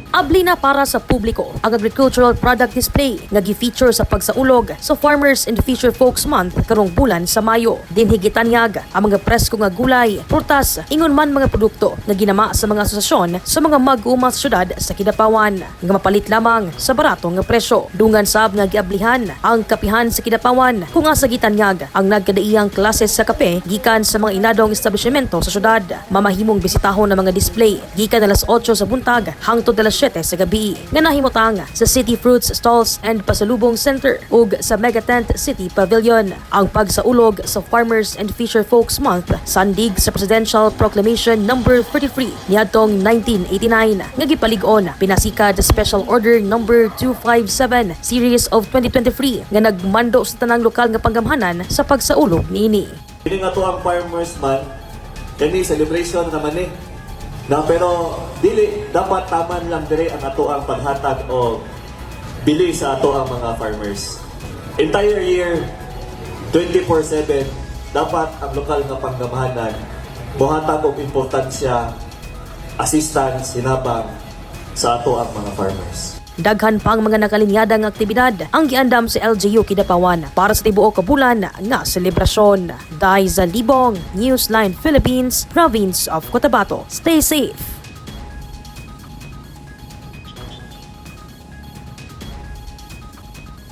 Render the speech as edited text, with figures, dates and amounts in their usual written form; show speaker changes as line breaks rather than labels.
Abli na para sa publiko ang agricultural product display nga gi-feature sa pagsaulog sa Farmers and Fisherfolks Month karong bulan sa Mayo. Dinhigitanyag ang mga presko nga gulay, prutas, ingon man mga produkto nga ginama sa mga asosasyon sa mga mag-uuma sa syudad sa Kidapawan nga mapalit lamang sa barato nga presyo. Dungan sab nga giablihan ang kapihan sa Kidapawan kung asa gitanyag ang nagkadaiyang klases sa kape gikan sa mga inadong establishmento sa syudad. Mamahimong bisitahon ng mga display gikan alas 8 sa buntag hangtod alas 7 sa gabi nga nahimutang sa City Fruits Stalls and Pasalubong Center ug sa Mega Tent City Pavilion. Ang pagsaulog sa Farmers and Fisherfolks Month sandig sa Presidential Proclamation No. 33 niadtong 1989 nga gipalig-on pinasikad Special Order No. 257 Series of 2023 nga nagmando sa tanang lokal nga panggamhanan sa pagsaulog niini.
Kini nga to ang Farmers Month, kani celebration naman na pero dili dapat taman lang dire ang ato ang paghatag o bili sa ato ang mga farmers. Entire year 24/7 dapat ang lokal nga panggamahanan buhatag og importansya, assistance, hinabang sa ato ang mga farmers.
Daghan pang mga nakalinyadang aktibidad ang giandam sa LGU Kidapawan para sa tibuok ka bulan nga selebrasyon. Dai sa Libong, Newsline Philippines, Province of Cotabato. Stay safe!